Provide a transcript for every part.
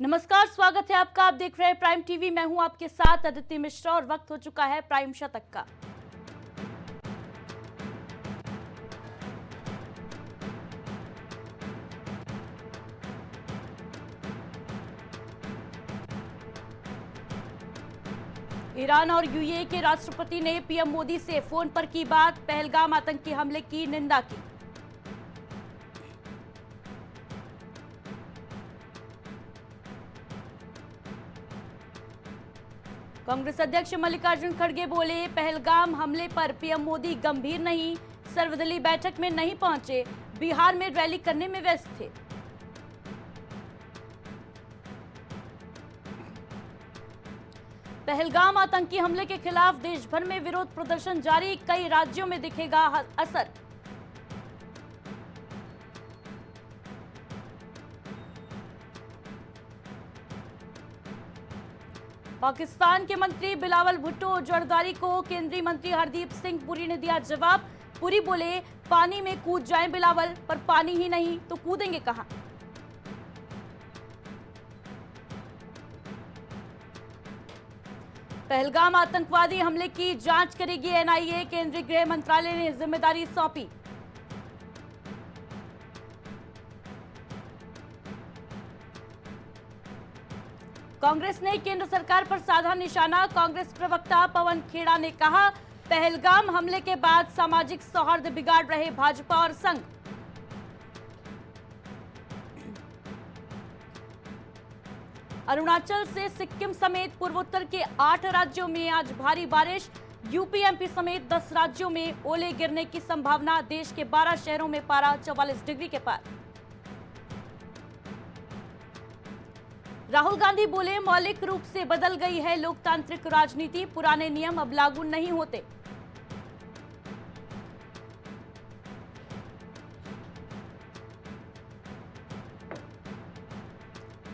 नमस्कार, स्वागत है आपका। आप देख रहे हैं प्राइम टीवी। मैं हूं आपके साथ अदिति मिश्रा और वक्त हो चुका है प्राइम शतक का। ईरान और यूएई के राष्ट्रपति ने पीएम मोदी से फोन पर की बात, पहलगाम आतंकी हमले की निंदा की। कांग्रेस अध्यक्ष मल्लिकार्जुन खड़गे बोले, पहलगाम हमले पर पीएम मोदी गंभीर नहीं, सर्वदलीय बैठक में नहीं पहुंचे, बिहार में रैली करने में व्यस्त थे। पहलगाम आतंकी हमले के खिलाफ देश भर में विरोध प्रदर्शन जारी, कई राज्यों में दिखेगा असर। पाकिस्तान के मंत्री बिलावल भुट्टो जरदारी को केंद्रीय मंत्री हरदीप सिंह पुरी ने दिया जवाब। पुरी बोले, पानी में कूद जाएं बिलावल, पर पानी ही नहीं तो कूदेंगे कहां। पहलगाम आतंकवादी हमले की जांच करेगी एनआईए, केंद्रीय गृह मंत्रालय ने जिम्मेदारी सौंपी। कांग्रेस ने केंद्र सरकार पर साधा निशाना। कांग्रेस प्रवक्ता पवन खेड़ा ने कहा, पहलगाम हमले के बाद सामाजिक सौहार्द बिगाड़ रहे भाजपा और संघ। अरुणाचल से सिक्किम समेत पूर्वोत्तर के 8 राज्यों में आज भारी बारिश, यूपी एमपी समेत 10 राज्यों में ओले गिरने की संभावना। देश के 12 शहरों में पारा 44 डिग्री के पार। राहुल गांधी बोले, मौलिक रूप से बदल गई है लोकतांत्रिक राजनीति, पुराने नियम अब लागू नहीं होते।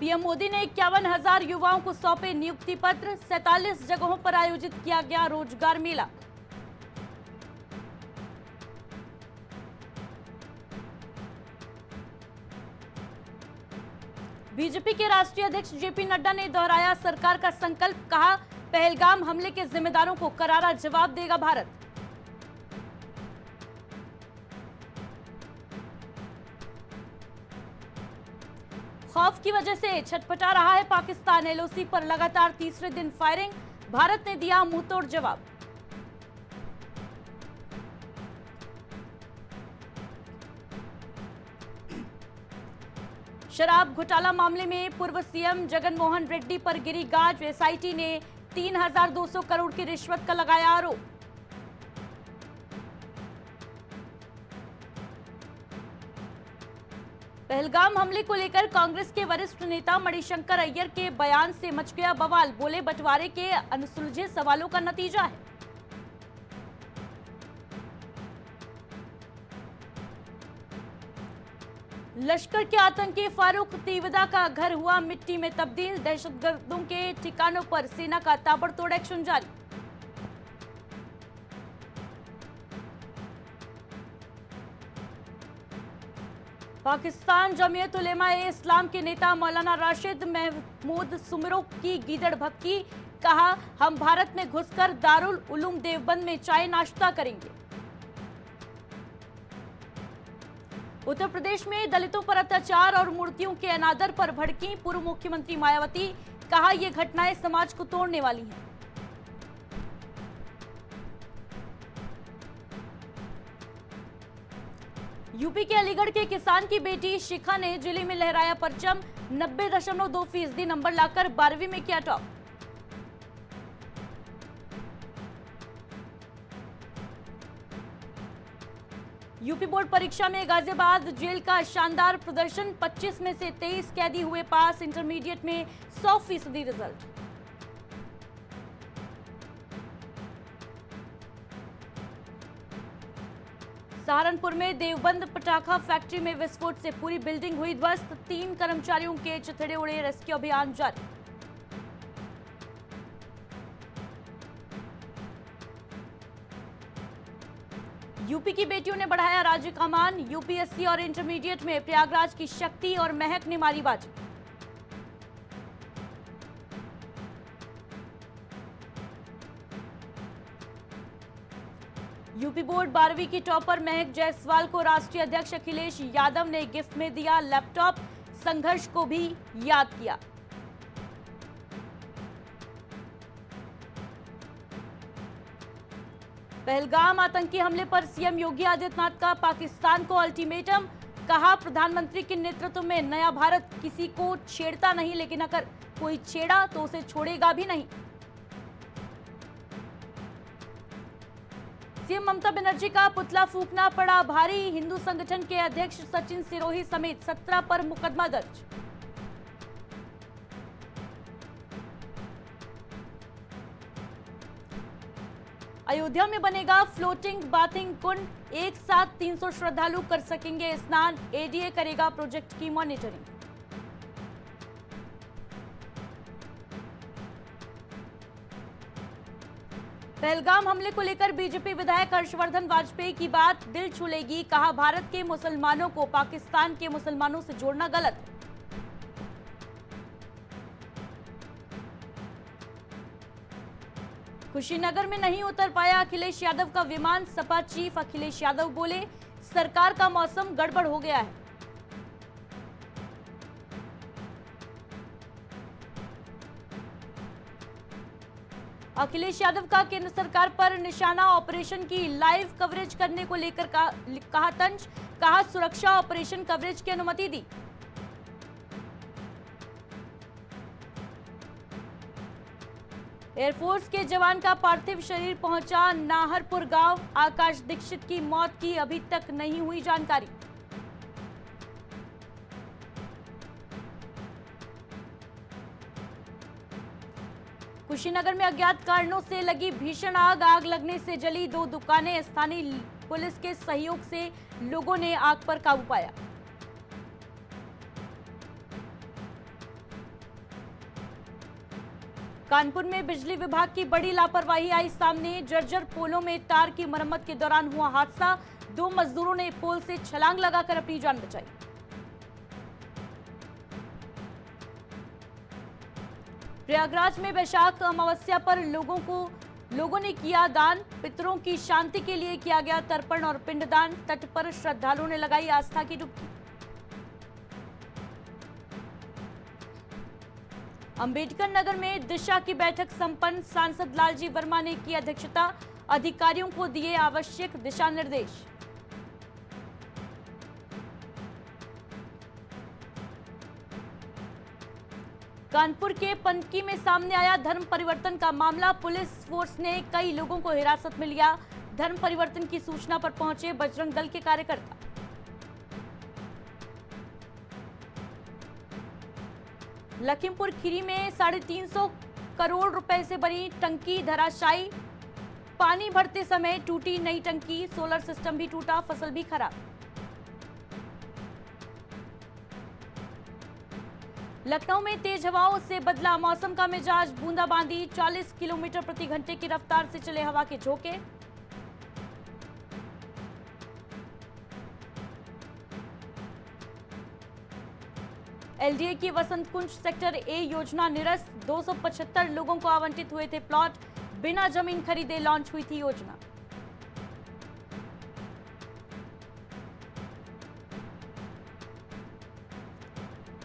पीएम मोदी ने 51,000 युवाओं को सौंपे नियुक्ति पत्र, 47 जगहों पर आयोजित किया गया रोजगार मेला। बीजेपी के राष्ट्रीय अध्यक्ष जेपी नड्डा ने दोहराया सरकार का संकल्प, कहा, पहलगाम हमले के जिम्मेदारों को करारा जवाब देगा भारत। खौफ की वजह से छटपटा रहा है पाकिस्तान, एलओसी पर लगातार तीसरे दिन फायरिंग, भारत ने दिया मुंहतोड़ जवाब। शराब घोटाला मामले में पूर्व सीएम जगनमोहन रेड्डी पर गिरी गाज, एसआईटी ने 3,200 करोड़ की रिश्वत का लगाया आरोप। पहलगाम हमले को लेकर कांग्रेस के वरिष्ठ नेता मणिशंकर अय्यर के बयान से मच गया बवाल, बोले, बंटवारे के अनसुलझे सवालों का नतीजा है। लश्कर के आतंकी फारूक तीवदा का घर हुआ मिट्टी में तब्दील, दहशतगर्दों के ठिकानों पर सेना का ताबड़तोड़ एक्शन जारी। पाकिस्तान जमीयत उलेमा ए इस्लाम के नेता मौलाना राशिद महमूद सुमरो की गीदड़ भभकी, कहा, हम भारत में घुसकर दारुल उलूम देवबंद में चाय नाश्ता करेंगे। उत्तर प्रदेश में दलितों पर अत्याचार और मूर्तियों के अनादर पर भड़की पूर्व मुख्यमंत्री मायावती, कहा, ये घटनाएं समाज को तोड़ने वाली हैं। यूपी के अलीगढ़ के किसान की बेटी शिखा ने जिले में लहराया परचम, 90.2% नंबर लाकर 12वीं में किया टॉप। यूपी बोर्ड परीक्षा में गाजियाबाद जेल का शानदार प्रदर्शन, 25 में से 23 कैदी हुए पास, इंटरमीडिएट में 100% रिजल्ट। सहारनपुर में देवबंद पटाखा फैक्ट्री में विस्फोट से पूरी बिल्डिंग हुई ध्वस्त, 3 कर्मचारियों के चिथड़े उड़े, रेस्क्यू अभियान जारी। यूपी की बेटियों ने बढ़ाया राज्य का मान, यूपीएससी और इंटरमीडिएट में प्रयागराज की शक्ति और महक ने मारी बाजी। यूपी बोर्ड 12वीं की टॉपर महक जायसवाल को राष्ट्रीय अध्यक्ष अखिलेश यादव ने गिफ्ट में दिया लैपटॉप, संघर्ष को भी याद किया। पहलगाम आतंकी हमले पर सीएम योगी आदित्यनाथ का पाकिस्तान को अल्टीमेटम, कहा प्रधानमंत्री के नेतृत्व में नया भारत किसी को छेड़ता नहीं, लेकिन अगर कोई छेड़ा तो उसे छोड़ेगा भी नहीं। सीएम ममता बनर्जी का पुतला फूंकना पड़ा भारी, हिंदू संगठन के अध्यक्ष सचिन सिरोही समेत 17 पर मुकदमा दर्ज। अयोध्या में बनेगा फ्लोटिंग बाथिंग कुंड, एक साथ 300 श्रद्धालु कर सकेंगे स्नान, एडीए करेगा प्रोजेक्ट की मॉनिटरिंग। पहलगाम हमले को लेकर बीजेपी विधायक हर्षवर्धन वाजपेयी की बात दिल छू लेगी, कहा भारत के मुसलमानों को पाकिस्तान के मुसलमानों से जोड़ना गलत। कुशीनगर में नहीं उतर पाया अखिलेश यादव का विमान, सपा चीफ अखिलेश यादव बोले सरकार का मौसम गड़बड़ हो गया है। अखिलेश यादव का केंद्र सरकार पर निशाना, ऑपरेशन की लाइव कवरेज करने को लेकर कहा तंज, कहा सुरक्षा ऑपरेशन कवरेज की अनुमति दी। एयरफोर्स के जवान का पार्थिव शरीर पहुंचा नाहरपुर गांव, आकाश दीक्षित की मौत की अभी तक नहीं हुई जानकारी। कुशीनगर में अज्ञात कारणों से लगी भीषण आग, आग लगने से जली 2 दुकानें, स्थानीय पुलिस के सहयोग से लोगों ने आग पर काबू पाया। कानपुर में बिजली विभाग की बड़ी लापरवाही आई सामने, जर्जर पोलों में तार की मरम्मत के दौरान हुआ हादसा, 2 मजदूरों ने पोल से छलांग लगाकर अपनी जान बचाई। प्रयागराज में वैशाख अमावस्या पर लोगों ने किया दान, पितरों की शांति के लिए किया गया तर्पण और पिंडदान, तट पर श्रद्धालुओं ने लगाई आस्था की डुबकी। अंबेडकर नगर में दिशा की बैठक संपन्न, सांसद लालजी वर्मा ने की अध्यक्षता, अधिकारियों को दिए आवश्यक दिशा निर्देश। कानपुर के पनकी में सामने आया धर्म परिवर्तन का मामला, पुलिस फोर्स ने कई लोगों को हिरासत में लिया, धर्म परिवर्तन की सूचना पर पहुंचे बजरंग दल के कार्यकर्ता। लखीमपुर खीरी में 350 करोड़ रुपए से बनी टंकी धराशायी, पानी भरते समय टूटी नई टंकी, सोलर सिस्टम भी टूटा, फसल भी खराब। लखनऊ में तेज हवाओं से बदला मौसम का मिजाज, बूंदाबांदी, 40 किलोमीटर प्रति घंटे की रफ्तार से चले हवा के झोंके। एलडीए की वसंत कुंज सेक्टर ए योजना निरस्त, 275 लोगों को आवंटित हुए थे प्लॉट, बिना जमीन खरीदे लॉन्च हुई थी योजना।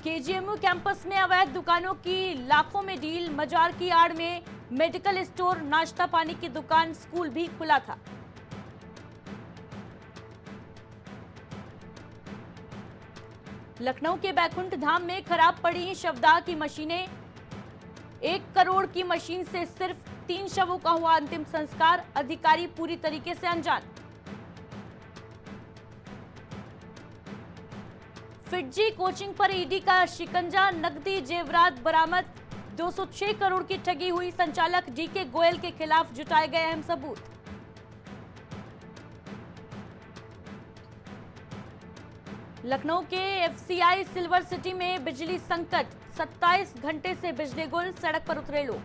केजीएमयू कैंपस में अवैध दुकानों की लाखों में डील, मजार की आड़ में मेडिकल स्टोर, नाश्ता पानी की दुकान, स्कूल भी खुला था। लखनऊ के बैकुंठ धाम में खराब पड़ी शवदाह की मशीनें, 1 करोड़ की मशीन से सिर्फ 3 शवों का हुआ अंतिम संस्कार, अधिकारी पूरी तरीके से अनजान। फिटजी कोचिंग पर ईडी का शिकंजा, नकदी जेवरात बरामद, 206 करोड़ की ठगी हुई, संचालक डीके गोयल के खिलाफ जुटाए गए अहम सबूत। लखनऊ के एफसीआई सिल्वर सिटी में बिजली संकट, 27 घंटे से बिजली गुल, सड़क पर उतरे लोग।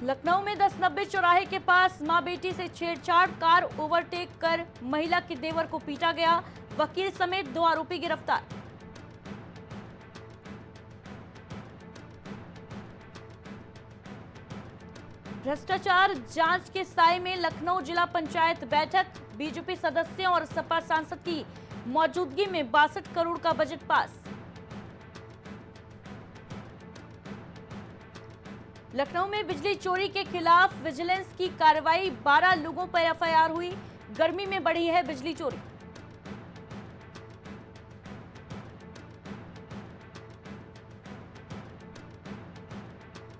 लखनऊ में 1090 चौराहे के पास मां बेटी से छेड़छाड़, कार ओवरटेक कर महिला के देवर को पीटा गया, वकील समेत 2 आरोपी गिरफ्तार। भ्रष्टाचार जांच के साए में लखनऊ जिला पंचायत बैठक, बीजेपी सदस्यों और सपा सांसद की मौजूदगी में 62 करोड़ का बजट पास। लखनऊ में बिजली चोरी के खिलाफ विजिलेंस की कार्रवाई, 12 लोगों पर एफआईआर हुई। गर्मी में बढ़ी है बिजली चोरी।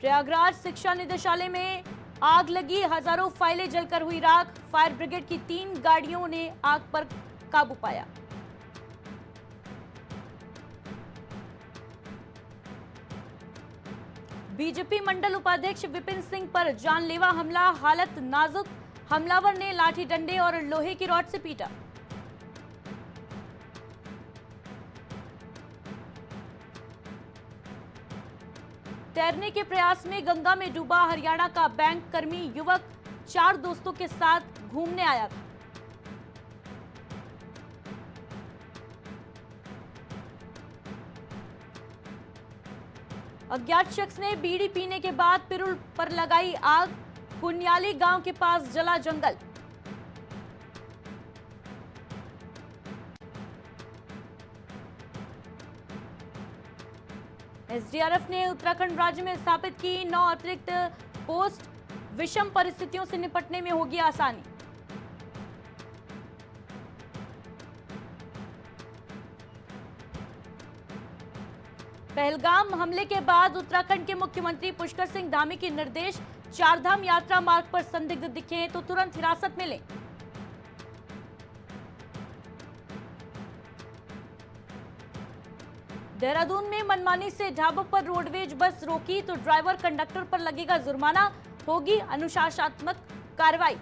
प्रयागराज शिक्षा निदेशालय में आग लगी, हजारों फाइलें जलकर हुई राख। फायर ब्रिगेड की 3 गाड़ियों ने आग पर काबू पाया। बीजेपी मंडल उपाध्यक्ष विपिन सिंह पर जानलेवा हमला, हालत नाजुक। हमलावर ने लाठी डंडे और लोहे की रॉड से पीटा। तैरने के प्रयास में गंगा में डूबा हरियाणा का बैंक कर्मी युवक, 4 दोस्तों के साथ घूमने आया था। अज्ञात शख्स ने बीड़ी पीने के बाद पिरुल पर लगाई आग, कुनियाली गांव के पास जला जंगल। एसडीआरएफ ने उत्तराखंड राज्य में स्थापित की 9 अतिरिक्त पोस्ट, विषम परिस्थितियों से निपटने में होगी आसानी। पहलगाम हमले के बाद उत्तराखंड के मुख्यमंत्री पुष्कर सिंह धामी के निर्देश, 4 धाम यात्रा मार्ग पर संदिग्ध दिखे तो तुरंत हिरासत में लें। देहरादून में मनमानी से ढाबों पर रोडवेज बस रोकी तो ड्राइवर कंडक्टर पर लगेगा जुर्माना, होगी अनुशासनात्मक कार्रवाई।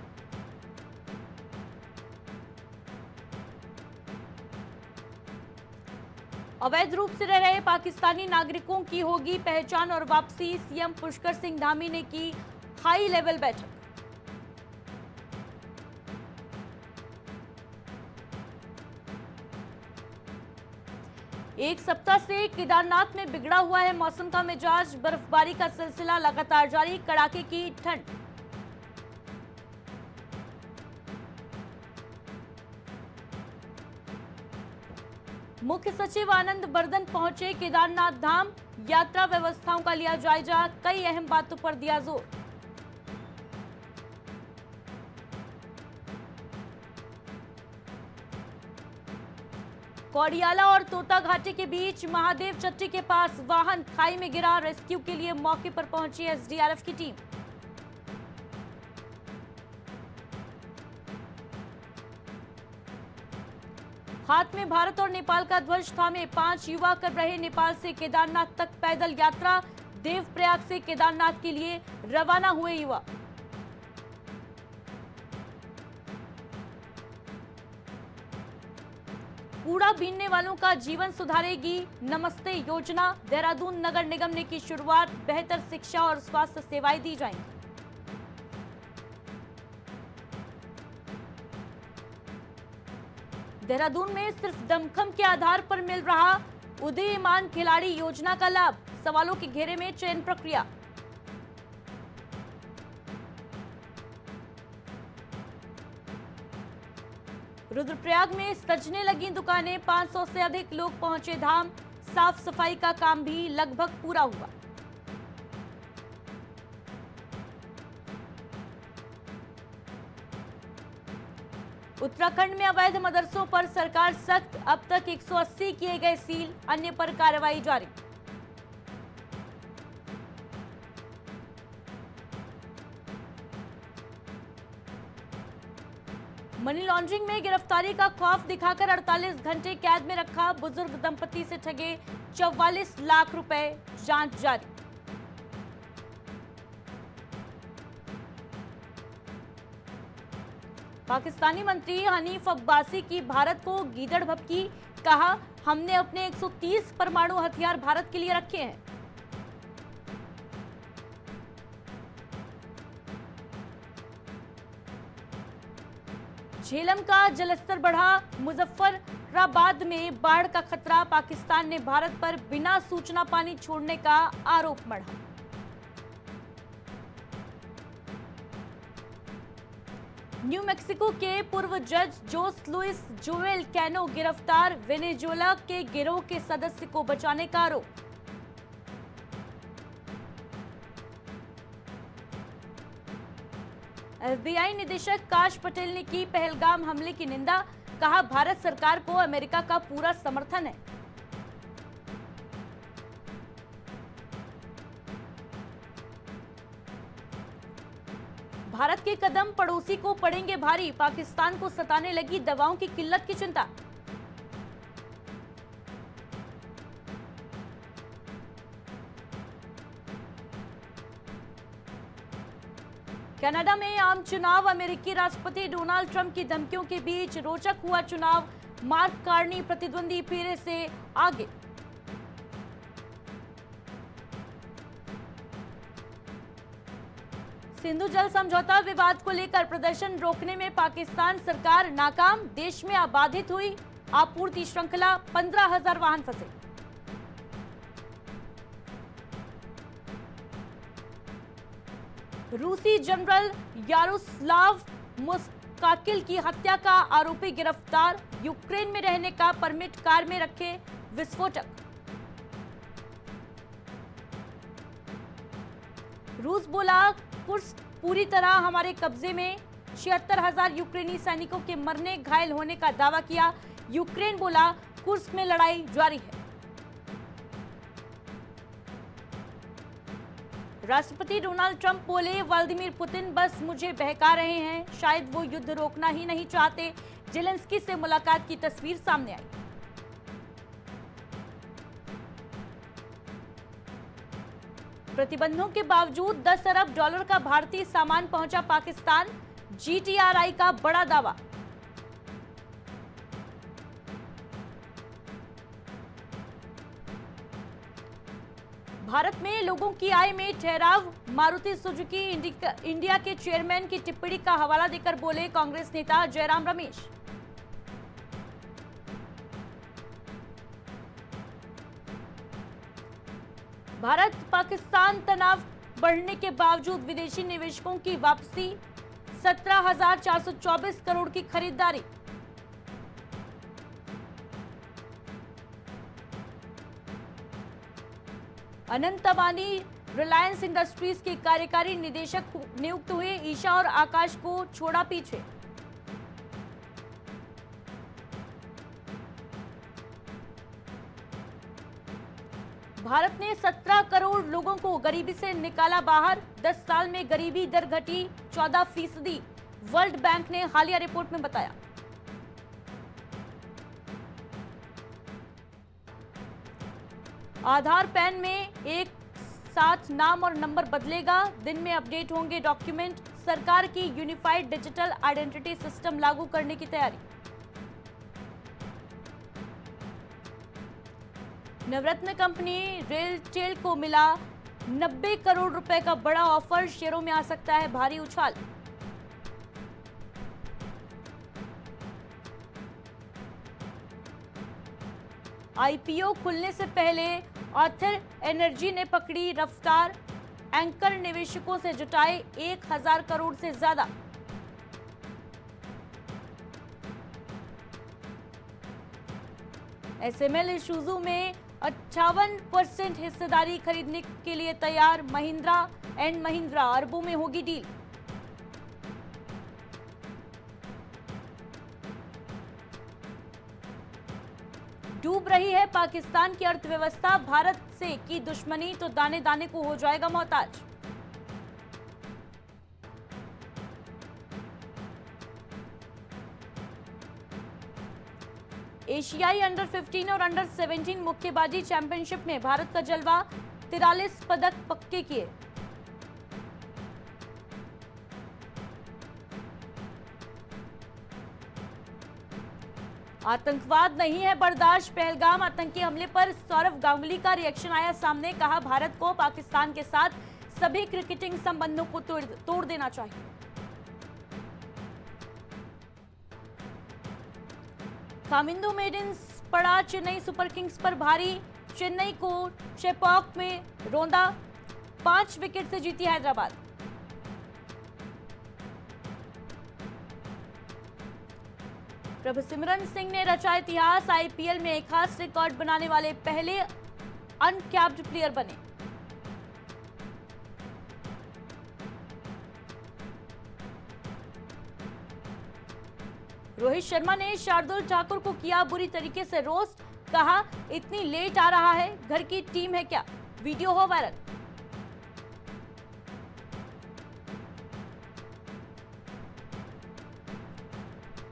अवैध रूप से रह रहे पाकिस्तानी नागरिकों की होगी पहचान और वापसी, सीएम पुष्कर सिंह धामी ने की हाई लेवल बैठक। एक सप्ताह से केदारनाथ में बिगड़ा हुआ है मौसम का मिजाज, बर्फबारी का सिलसिला लगातार जारी, कड़ाके की ठंड। मुख्य सचिव आनंद बर्धन पहुंचे केदारनाथ धाम, यात्रा व्यवस्थाओं का लिया जायजा, कई अहम बातों पर दिया जोर। कौड़ियाला और तोता घाटी के बीच महादेव चट्टी के पास वाहन खाई में गिरा, रेस्क्यू के लिए मौके पर पहुंची एसडीआरएफ की टीम। हाथ में भारत और नेपाल का ध्वज थामे 5 युवा कर रहे नेपाल से केदारनाथ तक पैदल यात्रा, देवप्रयाग से केदारनाथ के लिए रवाना हुए युवा। कूड़ा बीनने वालों का जीवन सुधारेगी नमस्ते योजना, देहरादून नगर निगम ने की शुरुआत, बेहतर शिक्षा और स्वास्थ्य सेवाएं दी जाएंगी। देहरादून में सिर्फ दमखम के आधार पर मिल रहा उदीयमान खिलाड़ी योजना का लाभ, सवालों के घेरे में चयन प्रक्रिया। रुद्रप्रयाग में सजने लगी दुकानें, 500 से अधिक लोग पहुंचे धाम, साफ सफाई का काम भी लगभग पूरा हुआ। उत्तराखंड में अवैध मदरसों पर सरकार सख्त, अब तक 180 किए गए सील, अन्य पर कार्रवाई जारी। मनी लॉन्ड्रिंग में गिरफ्तारी का खौफ दिखाकर 48 घंटे कैद में रखा, बुजुर्ग दंपति से ठगे 44 लाख रुपए, जांच जारी। पाकिस्तानी मंत्री हनीफ अब्बासी की भारत को गीदड़ भभकी, कहा हमने अपने 130 परमाणु हथियार भारत के लिए रखे हैं। झेलम का जलस्तर बढ़ा, मुजफ्फराबाद में बाढ़ का खतरा, पाकिस्तान ने भारत पर बिना सूचना पानी छोड़ने का आरोप मढ़ा। न्यू मैक्सिको के पूर्व जज जोस लुइस जोएल कैनो गिरफ्तार, वेनेजुएला के गिरोह के सदस्य को बचाने का आरोप। एफबीआई निदेशक काश पटेल ने की पहलगाम हमले की निंदा, कहा भारत सरकार को अमेरिका का पूरा समर्थन है। भारत के कदम पड़ोसी को पड़ेंगे भारी, पाकिस्तान को सताने लगी दवाओं की किल्लत की चिंता। कनाडा में आम चुनाव, अमेरिकी राष्ट्रपति डोनाल्ड ट्रंप की धमकियों के बीच रोचक हुआ चुनाव, मार्क कार्नी प्रतिद्वंदी फिर से आगे। सिंधु जल समझौता विवाद को लेकर प्रदर्शन रोकने में पाकिस्तान सरकार नाकाम, देश में अबाधित हुई आपूर्ति श्रृंखला, 15,000 वाहन फंसे। रूसी जनरल यारोस्लाव मुस्काकिल की हत्या का आरोपी गिरफ्तार, यूक्रेन में रहने का परमिट, कार में रखे विस्फोटक। रूस बोला कुर्स्क पूरी तरह हमारे कब्जे में, 76,000 यूक्रेनी सैनिकों के मरने घायल होने का दावा किया। यूक्रेन बोला कुर्स्क में लड़ाई जारी है। राष्ट्रपति डोनाल्ड ट्रंप बोले व्लादिमीर पुतिन बस मुझे बहका रहे हैं, शायद वो युद्ध रोकना ही नहीं चाहते। जेलेंस्की से मुलाकात की तस्वीर सामने आई। प्रतिबंधों के बावजूद 10 अरब डॉलर का भारतीय सामान पहुंचा पाकिस्तान, जीटीआरआई का बड़ा दावा। भारत में लोगों की आय में ठहराव, मारुति सुजुकी इंडिया के चेयरमैन की टिप्पणी का हवाला देकर बोले कांग्रेस नेता जयराम रमेश। भारत पाकिस्तान तनाव बढ़ने के बावजूद विदेशी निवेशकों की वापसी, 17,424 करोड़ की खरीदारी। अनंत अंबानी रिलायंस इंडस्ट्रीज के कार्यकारी निदेशक नियुक्त हुए, ईशा और आकाश को छोड़ा पीछे। भारत ने 17 करोड़ लोगों को गरीबी से निकाला बाहर, 10 साल में गरीबी दर घटी 14%, वर्ल्ड बैंक ने हालिया रिपोर्ट में बताया। आधार पैन में एक साथ नाम और नंबर बदलेगा, दिन में अपडेट होंगे डॉक्यूमेंट, सरकार की यूनिफाइड डिजिटल आइडेंटिटी सिस्टम लागू करने की तैयारी। नवरत्न कंपनी रेलटेल को मिला 90 करोड़ रुपए का बड़ा ऑफर, शेयरों में आ सकता है भारी उछाल। आईपीओ खुलने से पहले ऑथर एनर्जी ने पकड़ी रफ्तार, एंकर निवेशकों से जुटाए 1,000 करोड़ से ज्यादा। एसएमएल इशूजू में 58% हिस्सेदारी खरीदने के लिए तैयार, महिंद्रा एंड महिंद्रा, अरबों में होगी डील। डूब रही है पाकिस्तान की अर्थव्यवस्था, भारत से की दुश्मनी तो दाने दाने को हो जाएगा मोहताज। एशियाई अंडर 15 और अंडर 17 मुक्केबाजी चैंपियनशिप में भारत का जलवा, 43 पदक पक्के किए। आतंकवाद नहीं है बर्दाश्त, पहलगाम आतंकी हमले पर सौरव गांगुली का रिएक्शन आया सामने, कहा भारत को पाकिस्तान के साथ सभी क्रिकेटिंग संबंधों को तोड़ देना चाहिए। कामिंदो मेडिन्स पड़ा चेन्नई सुपर किंग्स पर भारी, चेन्नई को चेपॉक में रौंदा, 5 विकेट से जीती हैदराबाद। प्रभसिमरन सिंह ने रचा इतिहास, आईपीएल में एक खास रिकॉर्ड बनाने वाले पहले अनकैप्ड प्लेयर बने। रोहित शर्मा ने शार्दुल ठाकुर को किया बुरी तरीके से रोस्ट, कहा इतनी लेट आ रहा है, घर की टीम है क्या, वीडियो हो वायरल।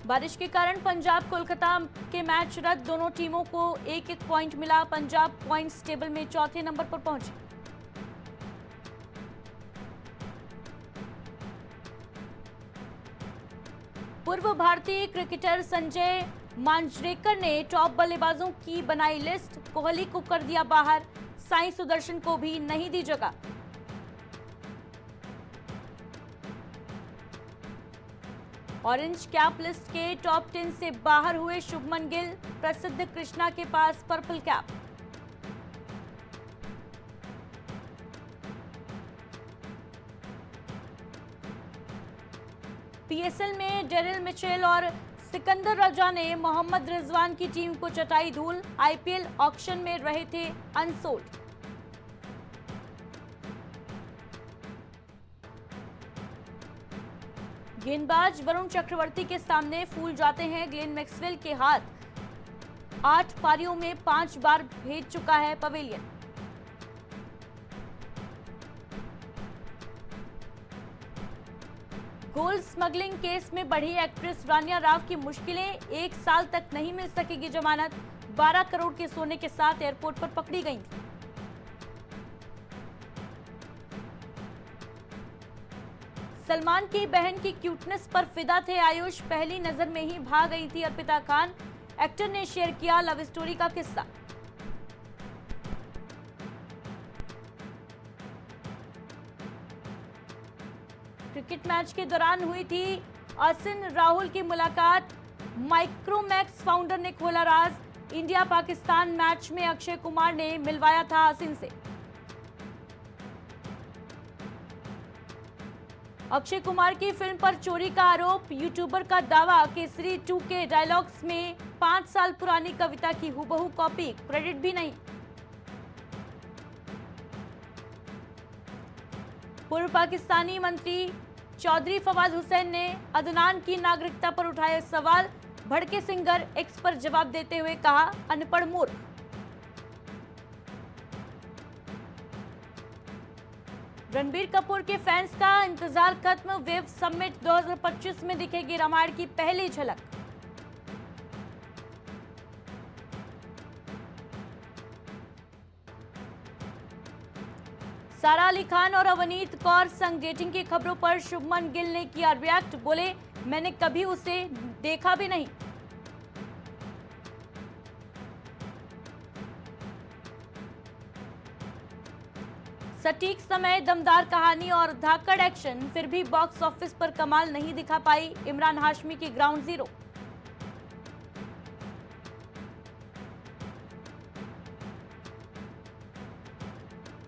बारिश के कारण पंजाब कोलकाता के मैच रद्द, दोनों टीमों को एक एक पॉइंट मिला। पंजाब पॉइंट्स टेबल में चौथे नंबर पर पहुंची। पूर्व भारतीय क्रिकेटर संजय मांजरेकर ने टॉप बल्लेबाजों की बनाई लिस्ट, कोहली को कर दिया बाहर, साई सुदर्शन को भी नहीं दी जगह। ऑरेंज कैप लिस्ट के टॉप 10 से बाहर हुए शुभमन गिल, प्रसिद्ध कृष्णा के पास पर्पल कैप। पीएसएल में डेरिल मिचेल और सिकंदर रजा ने मोहम्मद रिजवान की टीम को चटाई धूल, आईपीएल ऑक्शन में रहे थे अनसोल्ड। गेंदबाज वरुण चक्रवर्ती के सामने फूल जाते हैं ग्लेन मैक्सवेल के हाथ, 8 पारियों में 5 बार भेज चुका है पवेलियन। गोल्ड स्मगलिंग केस में बढ़ी एक्ट्रेस रानिया राव की मुश्किलें, 1 साल तक नहीं मिल सकेगी जमानत, 12 करोड़ के सोने के साथ एयरपोर्ट पर पकड़ी गई थी। सलमान की बहन की क्यूटनेस पर फिदा थे आयुष, पहली नजर में ही भाग गई थी अर्पिता खान, एक्टर ने शेयर किया लव स्टोरी का किस्सा। क्रिकेट मैच के दौरान हुई थी असिन राहुल की मुलाकात, माइक्रोमैक्स फाउंडर ने खोला राज, इंडिया पाकिस्तान मैच में अक्षय कुमार ने मिलवाया था असिन से। अक्षय कुमार की फिल्म पर चोरी का आरोप, यूट्यूबर का दावा केसरी 2 के डायलॉग्स में 5 साल पुरानी कविता की हूबहू कॉपी, क्रेडिट भी नहीं। पूर्व पाकिस्तानी मंत्री चौधरी फवाद हुसैन ने अदनान की नागरिकता पर उठाए सवाल, भड़के सिंगर एक्स पर जवाब देते हुए कहा अनपढ़ मूर्ख। रणबीर कपूर के फैंस का इंतजार खत्म, वेव समिट 2025 में दिखेगी रामायण की पहली झलक। सारा अली खान और अवनीत कौर संग डेटिंग की खबरों पर शुभमन गिल ने किया रिएक्ट, बोले मैंने कभी उसे देखा भी नहीं। सटीक समय, दमदार कहानी और धाकड़ एक्शन, फिर भी बॉक्स ऑफिस पर कमाल नहीं दिखा पाई इमरान हाशमी की ग्राउंड जीरो।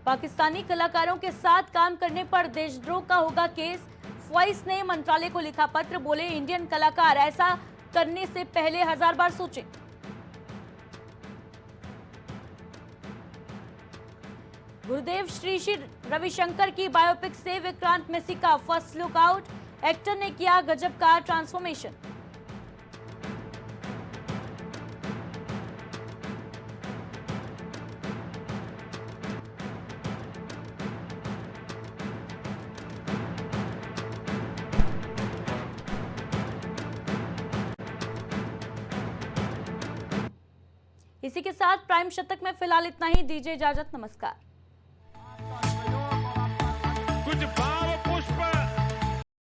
पाकिस्तानी कलाकारों के साथ काम करने पर देशद्रोह का होगा केस, फॉइस ने मंत्रालय को लिखा पत्र, बोले इंडियन कलाकार ऐसा करने से पहले 1000 बार सोचें। गुरुदेव श्री श्री रविशंकर की बायोपिक से विक्रांत मेसी का फर्स्ट लुक आउट, एक्टर ने किया गजब का ट्रांसफॉर्मेशन। इसी के साथ प्राइम शतक में फिलहाल इतना ही, दीजिए इजाजत, नमस्कार। कुछ